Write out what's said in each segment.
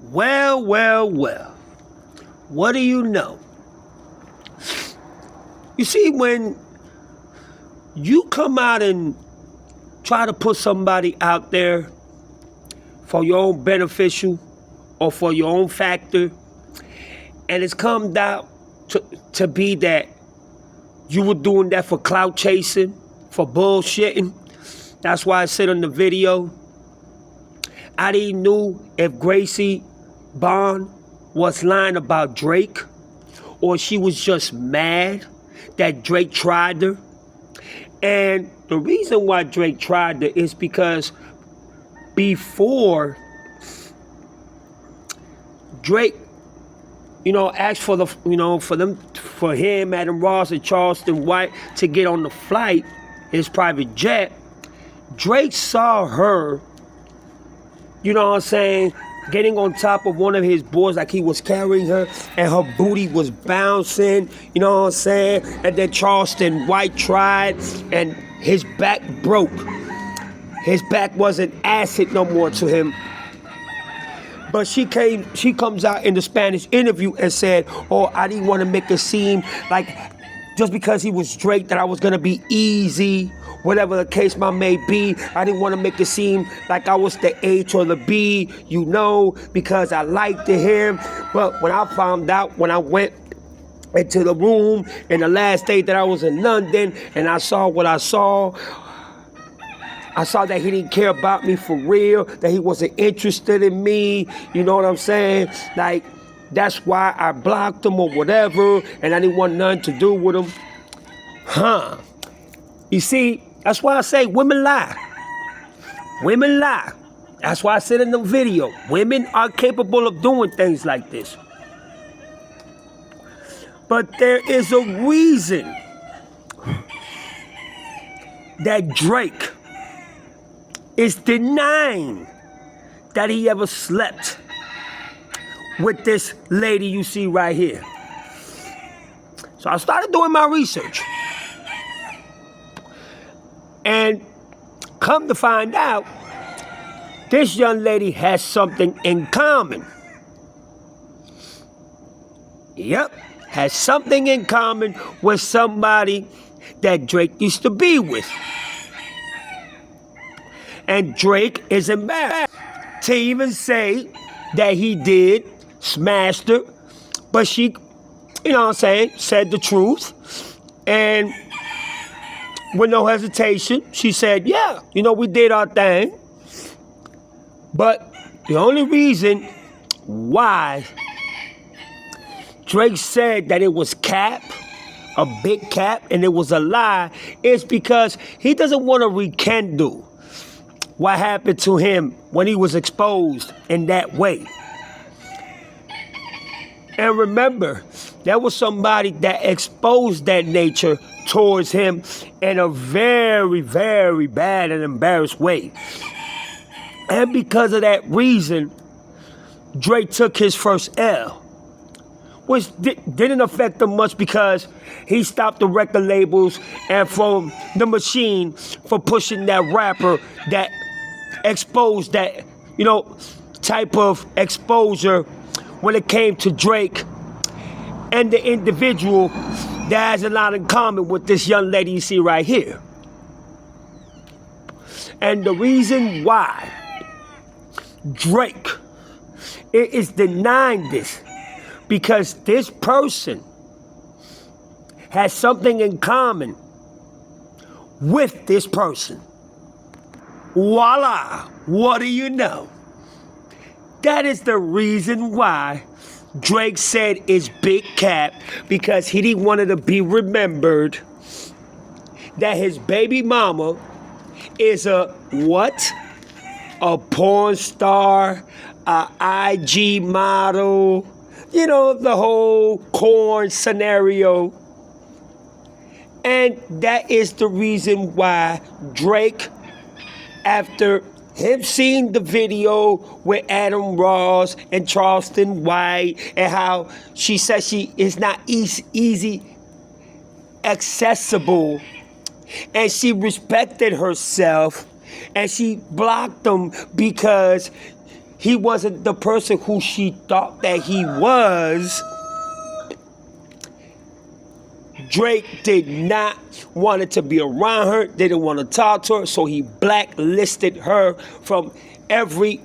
Well, well, well. What do you know? You see, when you come out and try to put somebody out there for your own beneficial or for your own factor, and it's come down to be that you were doing that for clout chasing, for bullshitting. That's why I said on the video, I didn't know if Gracie Bond was lying about Drake or she was just mad that Drake tried her. And the reason why Drake tried her is because before Drake, asked for for him, Adam Ross, and Charleston White to get on the flight, his private jet, Drake saw her, getting on top of one of his boards like he was carrying her, and her booty was bouncing, and then Charleston White tried, and his back broke. His back wasn't acid no more to him. But she comes out in the Spanish interview and said, I didn't want to make it seem like just because he was Drake that I was going to be easy, whatever the case may be. I didn't want to make it seem like I was the H or the B, because I liked him. But when I found out, when I went into the room in the last day that I was in London and I saw what I saw that he didn't care about me for real, that he wasn't interested in me, you know what I'm saying? Like, that's why I blocked him or whatever, and I didn't want nothing to do with him. You see, that's why I say women lie. Women lie. That's why I said in the video, women are capable of doing things like this. But there is a reason that Drake is denying that he ever slept with this lady you see right here. So I started doing my research. And come to find out, this young lady has something in common. Yep, has something in common with somebody that Drake used to be with. And Drake is embarrassed to even say that he did smashed her, but she, said the truth. And with no hesitation, she said, yeah, we did our thing. But the only reason why Drake said that it was cap, a big cap, and it was a lie, is because he doesn't want to rekindle what happened to him when he was exposed in that way. And remember, there was somebody that exposed that nature towards him in a very, very bad and embarrassed way. And because of that reason, Drake took his first L, which didn't affect him much because he stopped the record labels and from the machine for pushing that rapper that exposed that, type of exposure when it came to Drake and the individual that has a lot in common with this young lady you see right here. And the reason why Drake is denying this, because this person has something in common with this person. Voila! What do you know? That is the reason why Drake said it's big cap, because he didn't want it to be remembered that his baby mama is a what? A porn star, a IG model, the whole corn scenario. And that is the reason why Drake, after him seeing the video with Adam Ross and Charleston White and how she said she is not easy accessible, and she respected herself, and she blocked him because he wasn't the person who she thought that he was, Drake did not want it to be around her, didn't want to talk to her, so he blacklisted her from every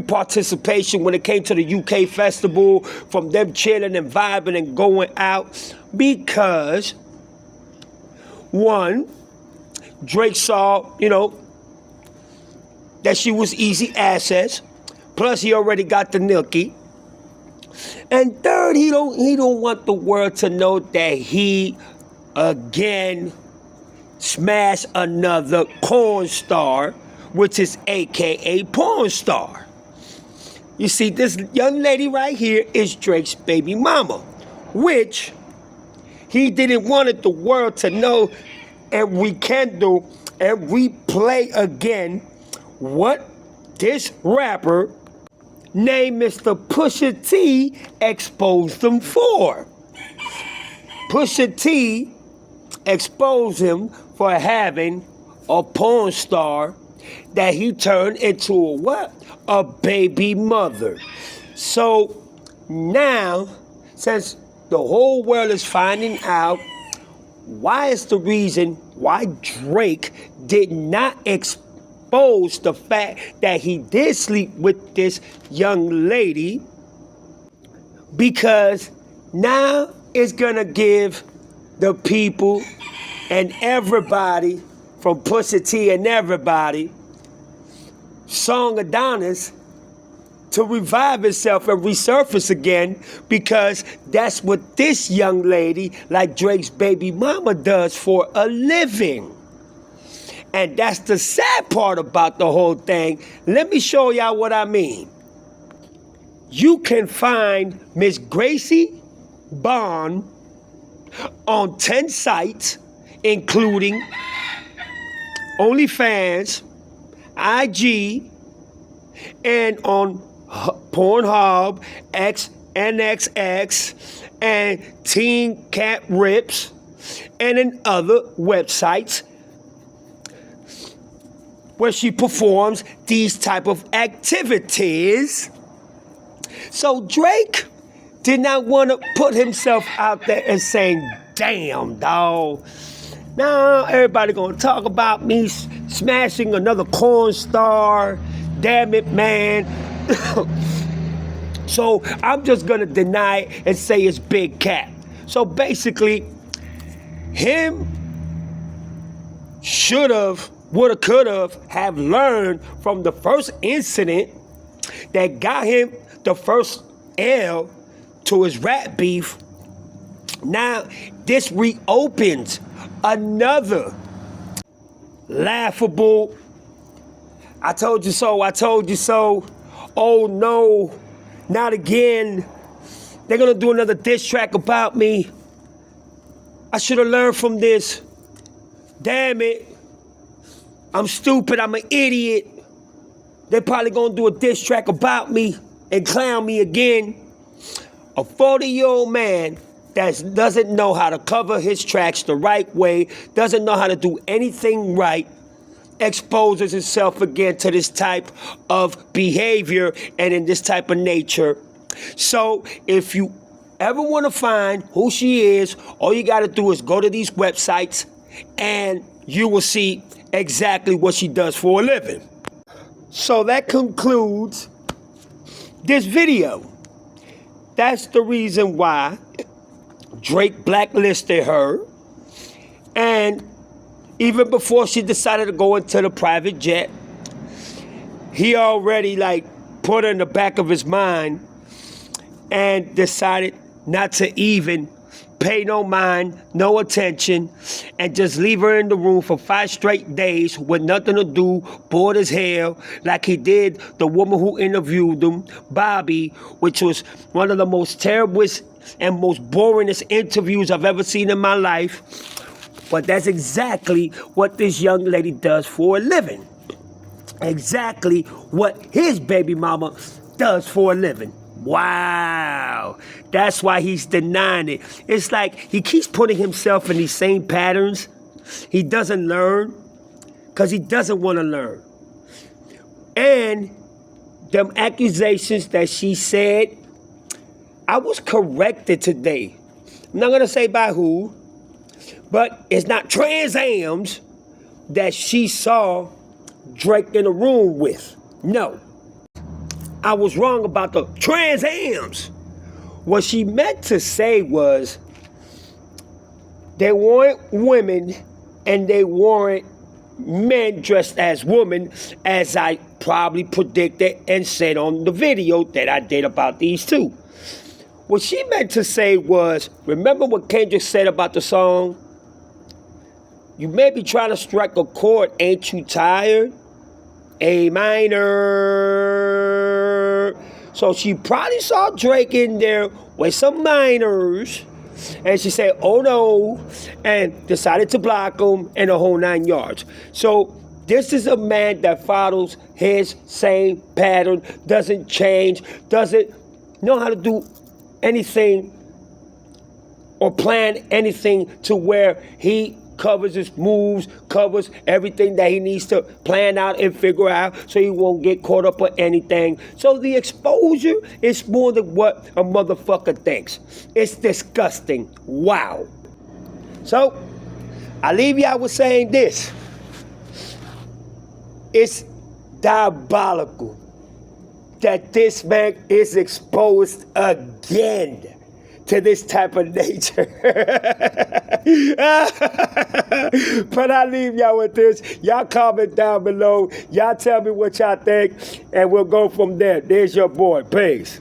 participation when it came to the UK festival, from them chilling and vibing and going out, because one, Drake saw, that she was easy access, plus he already got the nookie. And third, he don't want the world to know that he again smashed another corn star, which is AKA porn star. You see, this young lady right here is Drake's baby mama, which he didn't want the world to know, and we can do and replay again what this rapper named Mr. Pusha T exposed them for. Pusha T exposed him for having a porn star that he turned into a what? A baby mother. So now, since the whole world is finding out, why is the reason why Drake did not expose the fact that he did sleep with this young lady? Because now it's gonna give the people and everybody, from Pusha T and everybody, song Adinos to revive itself and resurface again, because that's what this young lady, like Drake's baby mama, does for a living. And that's the sad part about the whole thing. Let me show y'all what I mean. You can find Miss Gracie Bond on 10 sites, including OnlyFans, IG, and on Pornhub, XNXX, and Teen Cat Rips, and in other websites where she performs these type of activities. So Drake did not want to put himself out there and saying, damn, dawg, now everybody gonna talk about me smashing another corn star. Damn it, man. So I'm just gonna deny it and say it's big cat. So basically, him should've, would've, could've have learned from the first incident that got him the first L to his rap beef. Now this reopens another laughable, I told you so, oh no, not again. They're gonna do another diss track about me. I should have learned from this. Damn it. I'm stupid, I'm an idiot. They're probably gonna do a diss track about me and clown me again. A 40-year-old man that doesn't know how to cover his tracks the right way, doesn't know how to do anything right, exposes himself again to this type of behavior and in this type of nature. So if you ever want to find who she is, all you got to do is go to these websites and you will see exactly what she does for a living. So that concludes this video. That's the reason why Drake blacklisted her. And even before she decided to go into the private jet, he already put her in the back of his mind and decided not to even pay no mind, no attention, and just leave her in the room for 5 straight days with nothing to do, bored as hell, like he did the woman who interviewed him, Bobby, which was one of the most terriblest and most boringest interviews I've ever seen in my life. But that's exactly what this young lady does for a living. Exactly what his baby mama does for a living. Wow. That's why he's denying it. It's like he keeps putting himself in these same patterns. He doesn't learn because he doesn't want to learn. And them accusations that she said, I was corrected today. I'm not going to say by who, but it's not Trans Ams that she saw Drake in a room with. No. I was wrong about the Trans Ams. What she meant to say was they weren't women and they weren't men dressed as women, as I probably predicted and said on the video that I did about these two. What she meant to say was, remember what Kendrick said about the song? You may be trying to strike a chord, ain't you tired? A minor. So she probably saw Drake in there with some minors, and she said, oh no, and decided to block him and the whole 9 yards. So this is a man that follows his same pattern, doesn't change, doesn't know how to do anything or plan anything to where he covers his moves, covers everything that he needs to plan out and figure out so he won't get caught up on anything. So the exposure is more than what a motherfucker thinks. It's disgusting. Wow. So I leave y'all with saying this. It's diabolical that this man is exposed again to this type of nature. But I leave y'all with this. Y'all comment down below. Y'all tell me what y'all think, and we'll go from there. There's your boy. Peace.